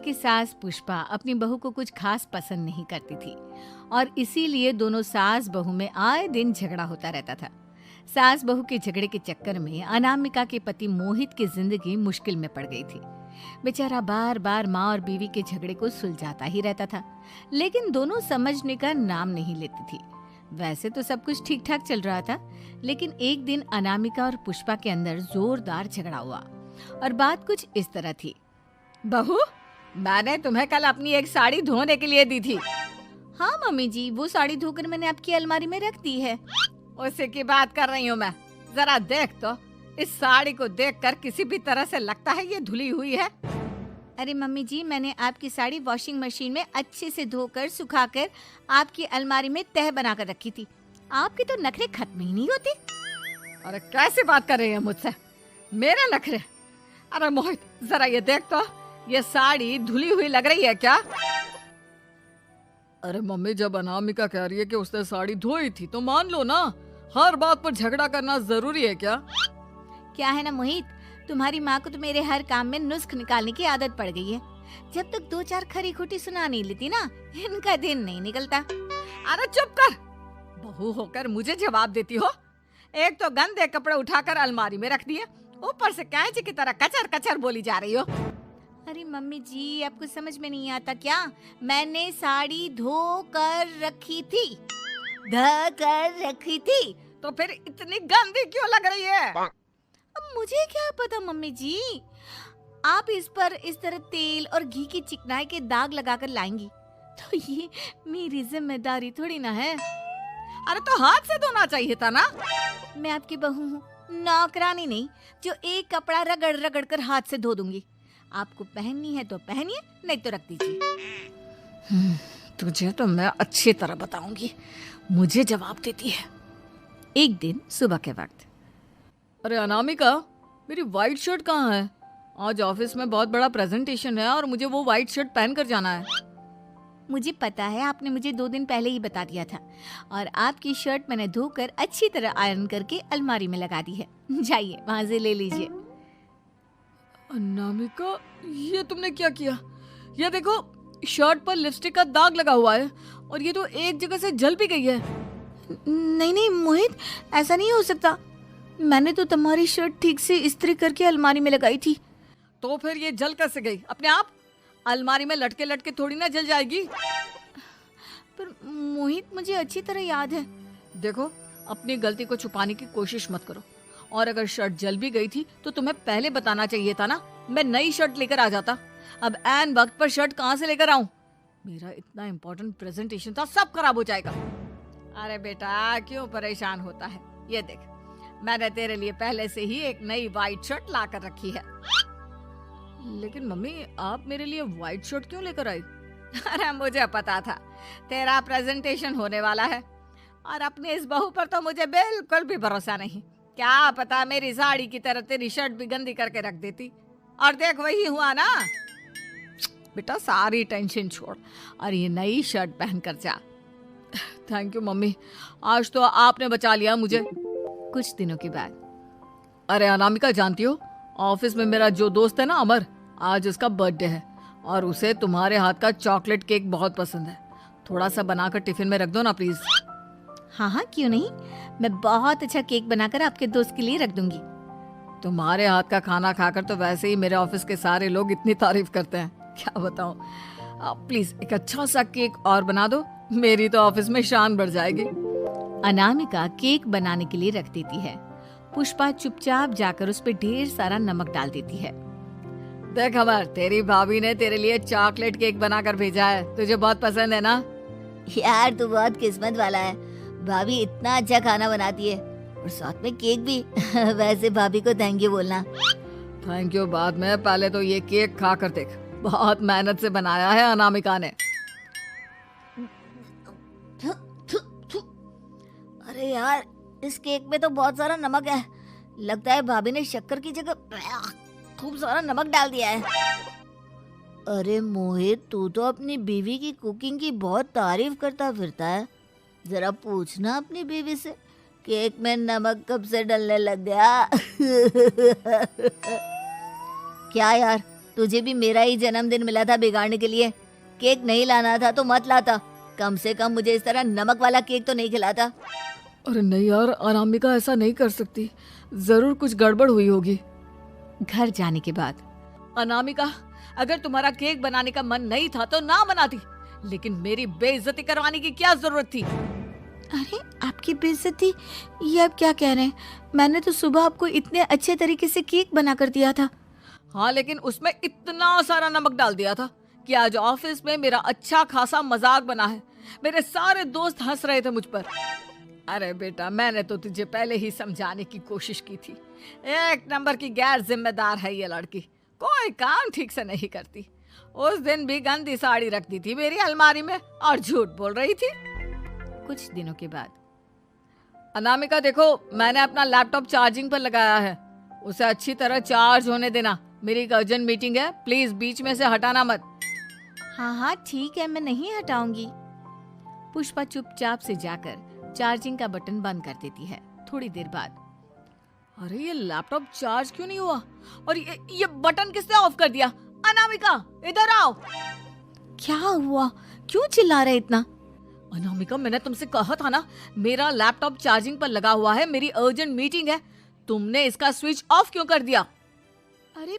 कि सास पुष्पा अपनी बहू को कुछ खास पसंद नहीं करती थी और इसीलिए दोनों सास बहू में आए दिन झगड़ा होता रहता था। सास बहू के झगड़े के चक्कर में अनामिका के पति मोहित की जिंदगी मुश्किल में पड़ गई थी। बेचारा बार बार माँ और बीवी के झगड़े को सुलझाता ही रहता था, लेकिन दोनों समझने का नाम नहीं लेती थी। वैसे तो सब कुछ ठीक ठाक चल रहा था, लेकिन एक दिन अनामिका और पुष्पा के अंदर जोरदार झगड़ा हुआ और बात कुछ इस तरह थी। बहू, मैंने तुम्हें कल अपनी एक साड़ी धोने के लिए दी थी। हाँ मम्मी जी, वो साड़ी धोकर मैंने आपकी अलमारी में रख दी है। उसी की बात कर रही हूँ मैं। जरा देख तो, इस साड़ी को देखकर किसी भी तरह से लगता है ये धुली हुई है। अरे मम्मी जी, मैंने आपकी साड़ी वॉशिंग मशीन में अच्छे से धोकर सुखाकर आपकी अलमारी में तह बनाकर रखी थी। आपके तो नखरे खत्म ही नहीं होते। अरे कैसी बात कर रही है मुझसे? मेरे नखरे? अरे मोहित, जरा ये देख तो, ये साड़ी धुली हुई लग रही है क्या? अरे मम्मी, जब अनामिका कह रही है कि उसने साड़ी धोई थी तो मान लो ना। हर बात पर झगड़ा करना जरूरी है क्या? क्या है ना मोहित, तुम्हारी माँ को तो मेरे हर काम में नुस्ख निकालने की आदत पड़ गई है। जब तक दो चार खरी खोटी सुना नहीं लेती ना, इनका दिन नहीं निकलता। अरे चुप कर, बहू होकर मुझे जवाब देती हो। एक तो गंदे कपड़े उठाकर अलमारी में रख दिए, ऊपर से कैंची की तरह कचर कचर बोली जा रही हो। अरे मम्मी जी, आपको समझ में नहीं आता क्या? मैंने साड़ी धो कर रखी थी। तो फिर इतनी गंदी क्यों लग रही है? अब मुझे क्या पता मम्मी जी, आप इस पर इस तरह तेल और घी की चिकनाई के दाग लगाकर लाएंगी तो ये मेरी जिम्मेदारी थोड़ी ना है। अरे तो हाथ से धोना चाहिए था ना। मैं आपकी बहू हूँ, नौकरानी नहीं जो एक कपड़ा रगड़ रगड़ कर हाथ से धो दूंगी। आपको पहननी है तो पहनिए, नहीं तो रख दीजिए। तुझे तो मैं अच्छी तरह बताऊंगी, मुझे जवाब देती है। एक दिन सुबह के वक्त, अरे अनामिका, मेरी व्हाइट शर्ट कहाँ है? आज ऑफिस में बहुत बड़ा प्रेजेंटेशन है और मुझे वो व्हाइट शर्ट पहन कर जाना है। मुझे पता है, आपने मुझे 2 दिन पहले ही बता दिया था और आपकी शर्ट मैंने धोकर अच्छी तरह आयरन करके अलमारी में लगा दी है। जाइए वहां से ले लीजिए। अनामिका, ये तुमने क्या किया? ये देखो, शर्ट पर लिपस्टिक का दाग लगा हुआ है और ये तो एक जगह से जल भी गई है। नहीं नहीं मोहित, ऐसा नहीं हो सकता। मैंने तो तुम्हारी शर्ट ठीक से इस्त्री करके अलमारी में लगाई थी। तो फिर ये जल कैसे गई अपने आप? अलमारी में लटके लटके थोड़ी ना जल जाएगी। पर मोहित, मुझे अच्छी तरह याद है। देखो, अपनी गलती को छुपाने की कोशिश मत करो। और अगर शर्ट जल भी गई थी तो तुम्हें पहले बताना चाहिए था ना, मैं नई शर्ट लेकर आ जाता। अब ऐन वक्त पर शर्ट कहाँ से लेकर आऊं? मेरा इतना इम्पोर्टेंट प्रेजेंटेशन था, सब खराब हो जाएगा। अरे बेटा, क्यों परेशान होता है? ये देख, मैंने तेरे लिए पहले से ही एक नई व्हाइट शर्ट ला कर रखी है। लेकिन मम्मी, आप मेरे लिए व्हाइट शर्ट क्यों लेकर आई? अरे मुझे पता था तेरा प्रेजेंटेशन होने वाला है और अपनी इस बहू पर तो मुझे बिल्कुल भी भरोसा नहीं। क्या पता मेरी साड़ी की तरह तेरी शर्ट भी गंदी करके रख देती। और देख, वही हुआ ना। बेटा, सारी टेंशन छोड़ और ये नई शर्ट पहन कर जा। थैंक यू मम्मी, आज तो आपने बचा लिया मुझे। कुछ दिनों के बाद, अरे अनामिका, जानती हो, ऑफिस में मेरा जो दोस्त है ना अमर, आज उसका बर्थडे है और उसे तुम्हारे हाथ का चॉकलेट केक बहुत पसंद है। थोड़ा सा बनाकर टिफिन में रख दो ना प्लीज। हाँ हाँ, क्यों नहीं, मैं बहुत अच्छा केक बनाकर आपके दोस्त के लिए रख दूंगी। तुम्हारे हाथ का खाना खाकर तो वैसे ही मेरे ऑफिस के सारे लोग इतनी तारीफ करते हैं, क्या बताऊं। प्लीज एक अच्छा सा केक और बना दो, मेरी तो ऑफिस में शान बढ़ जाएगी। अनामिका केक बनाने के लिए रख देती है। पुष्पा चुपचाप जाकर उस पे ढेर सारा नमक डाल देती है। देख अमर, तेरी भाभी ने तेरे लिए चॉकलेट केक बनाकर भेजा है, तुझे बहुत पसंद है ना? यार, तू बहुत किस्मत वाला है, भाभी इतना अच्छा खाना बनाती है और साथ में केक भी। वैसे भाभी को थैंक यू बोलना। थैंक यू बाद में, पहले तो ये केक खा कर देख, बहुत मेहनत से बनाया है अनामिका ने। अरे यार, इस केक में तो बहुत सारा नमक है। लगता है भाभी ने शक्कर की जगह खूब सारा नमक डाल दिया है। अरे मोहित, तू तो अपनी बीवी की कुकिंग की बहुत तारीफ करता फिरता है। जरा पूछना अपनी बीवी से, केक में नमक कब से डलने लग गया? क्या यार, तुझे भी मेरा ही जन्मदिन मिला था बिगाड़ने के लिए। केक नहीं लाना था तो मत लाता, कम से कम मुझे इस तरह नमक वाला केक तो नहीं खिलाता। अरे नहीं यार, अनामिका ऐसा नहीं कर सकती, जरूर कुछ गड़बड़ हुई होगी। घर जाने के बाद अनामिका, अगर तुम्हारा केक बनाने का मन नहीं था तो ना बनाती, लेकिन मेरी बेइज्जती करवाने की क्या जरूरत थी? अरे आपकी बेइज्जती, ये आप क्या कह रहे हैं? मैंने तो सुबह आपको इतने अच्छे तरीके से केक बना कर दिया था। हाँ, लेकिन उसमें इतना सारा नमक डाल दिया था कि आज ऑफिस में मेरा अच्छा खासा मजाक बना है। मेरे सारे दोस्त हंस रहे थे मुझ पर। अरे बेटा, मैंने तो तुझे पहले ही समझाने की कोशिश की थी। एक नंबर की गैर जिम्मेदार है ये लड़की, कोई काम ठीक से नहीं करती। उस दिन भी गंदी साड़ी रख दी थी मेरी अलमारी में और झूठ बोल रही थी। कुछ दिनों के बाद अनामिका देखो, मैंने अपना लैपटॉप चार्जिंग पर लगाया है, उसे अच्छी तरह चार्ज होने देना। मेरी एक अर्जेंट मीटिंग है, प्लीज बीच में से हटाना मत। हाँ हाँ ठीक है, मैं नहीं हटाऊंगी। पुष्पा चुपचाप से जाकर चार्जिंग का बटन बंद कर देती है। थोड़ी देर बाद अरे ये लैपटॉप चार्ज क्यों नहीं हुआ? और ये बटन किसने ऑफ कर दिया? अनामिका इधर आओ। क्या हुआ? क्यों चिल्ला रहे इतना? अनामिका, मैंने तुमसे कहा था ना, मेरा लैपटॉप चार्जिंग पर लगा हुआ है, मेरी अर्जेंट मीटिंग है। तुमने इसका स्विच ऑफ क्यों कर दिया? अरे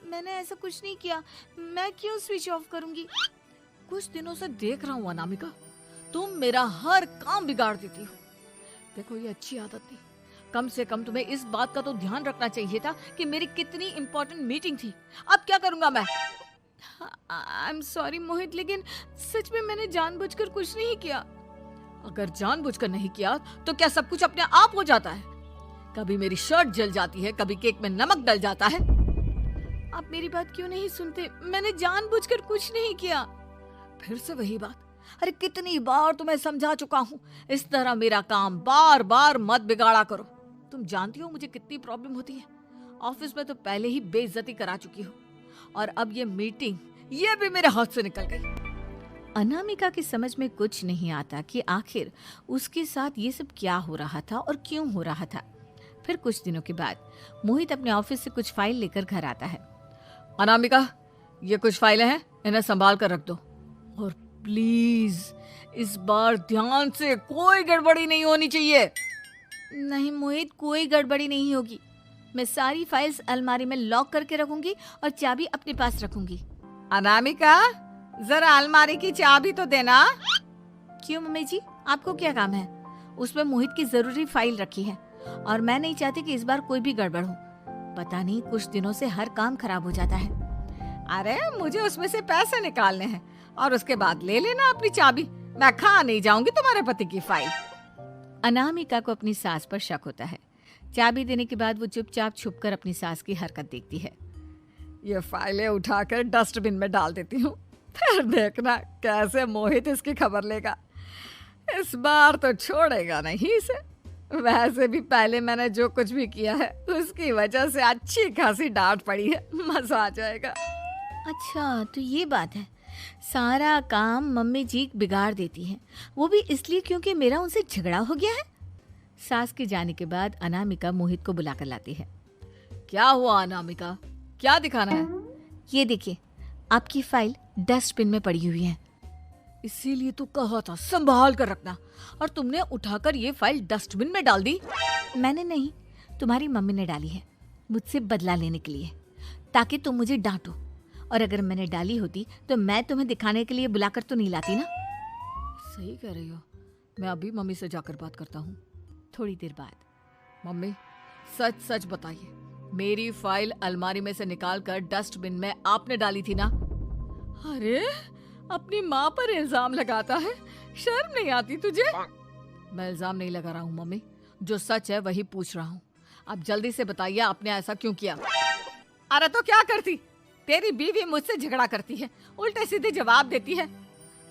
मैंने ऐसा कुछ नहीं किया, मैं क्यों स्विच ऑफ करूंगी? कुछ दिनों से देख रहा हूँ अनामिका, तुम मेरा हर काम बिगाड़ देती हो। देखो ये अच्छी आदत नहीं, कम से कम तुम्हें इस बात का तो ध्यान रखना चाहिए था कि मेरी कितनी इंपॉर्टेंट मीटिंग थी। अब क्या करूंगा मैं? आई एम सॉरी मोहित, लेकिन सच में मैंने जानबूझकर कुछ नहीं किया। अगर जानबूझकर नहीं किया तो क्या सब कुछ अपने आप हो जाता है? कभी मेरी शर्ट जल जाती है, कभी केक में नमक डल जाता है। आप मेरी बात क्यों नहीं सुनते? मैंने जानबूझकर कुछ नहीं किया। फिर से वही बात। अरे कितनी बार तुम्हें समझा चुका हूँ, इस तरह मेरा काम बार बार मत बिगाड़ा करो। तुम जानती हो मुझे कितनी प्रॉब्लम होती है। ऑफिस में तो पहले ही बेइज्जती करा चुकी हो, और अब ये मीटिंग, ये भी मेरे हाथ से निकल गई। अनामिका की समझ में कुछ नहीं आता कि आखिर उसके साथ ये सब क्या हो रहा था और क्यों हो रहा था। फिर कुछ दिनों के बाद मोहित अपने ऑफिस से कुछ फाइल लेकर घर आता है। अनामिका, ये कुछ फाइलें हैं, इन्हें संभाल कर रख दो, और प्लीज इस बार ध्यान से, कोई गड़बड़ी नहीं होनी चाहिए। नहीं मोहित, कोई गड़बड़ी नहीं होगी। मैं सारी फाइल्स अलमारी में लॉक करके रखूंगी और चाबी अपने पास रखूंगी। अनामिका, जरा अलमारी की चाबी तो देना। क्यों मम्मी जी, आपको क्या काम है? उसमें मोहित की जरूरी फाइल रखी है और मैं नहीं चाहती कि इस बार कोई भी गड़बड़ हो। पता नहीं कुछ दिनों से हर काम खराब हो जाता है। अरे मुझे उसमें से पैसे निकालने हैं और उसके बाद ले लेना अपनी चाबी। मैं खा नहीं जाऊंगी तुम्हारे पति की फाइल। अनामिका को अपनी सास पर शक होता है। चाबी देने के बाद वो चुपचाप छुपकर अपनी सास की हरकत देखती है। ये फाइलें उठाकर डस्टबिन में डाल देती हूँ, फिर देखना कैसे मोहित इसकी खबर लेगा। इस बार तो छोड़ेगा नहीं इसे। वैसे भी पहले मैंने जो कुछ भी किया है उसकी वजह से अच्छी खासी डांट पड़ी है, मजा आ जाएगा। अच्छा तो ये बात है, सारा काम मम्मी जी बिगाड़ देती हैं, वो भी इसलिए क्योंकि मेरा उनसे झगड़ा हो गया है। सास के जाने के बाद अनामिका मोहित को बुलाकर लाती है। क्या हुआ अनामिका, क्या दिखाना है? ये देखिए, आपकी फाइल डस्टबिन में पड़ी हुई है। इसीलिए तो कहा था संभाल कर रखना, और तुमने उठाकर ये फाइल डस्टबिन में डाल दी। मैंने नहीं, तुम्हारी मम्मी ने डाली है, मुझसे बदला लेने के लिए, ताकि तुम मुझे डांटो। और अगर मैंने डाली होती तो मैं तुम्हें दिखाने के लिए बुलाकर तो नहीं लाती ना। सही कह रही हो, मैं अभी मम्मी से जाकर बात करता हूँ। थोड़ी देर बाद, मम्मी सच सच बताइए, मेरी फाइल अलमारी में से निकालकर डस्टबिन में आपने डाली थी ना? अरे अपनी माँ पर इल्जाम लगाता है, शर्म नहीं आती तुझे? मैं इल्जाम नहीं लगा रहा हूँ मम्मी, जो सच है वही पूछ रहा हूँ। आप जल्दी से बताइए आपने ऐसा क्यों किया? अरे तो क्या करती, तेरी बीवी मुझसे झगड़ा करती है, उल्टे सीधे जवाब देती है,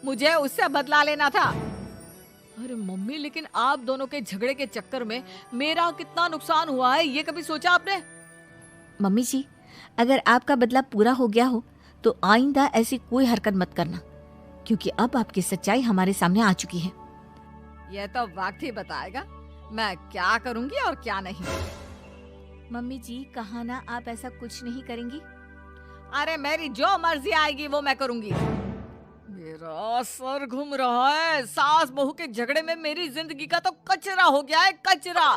मुझे उससे बदला लेना था। अरे मम्मी, लेकिन आप दोनों के झगड़े के चक्कर में मेरा कितना नुकसान हुआ है, ये कभी सोचा आपने? मम्मी जी, अगर आपका बदला पूरा हो गया हो तो आइंदा ऐसी कोई हरकत मत करना, क्योंकि अब आपकी सच्चाई हमारे सामने आ चुकी है। यह तो वक्त ही बताएगा मैं क्या करूंगी और क्या नहीं। मम्मी जी, कहा ना आप ऐसा कुछ नहीं करेंगी। अरे मेरी जो मर्जी आएगी वो मैं करूंगी। मेरा सर घूम रहा है। सास बहू के झगड़े में मेरी जिंदगी का तो कचरा हो गया है, कचरा।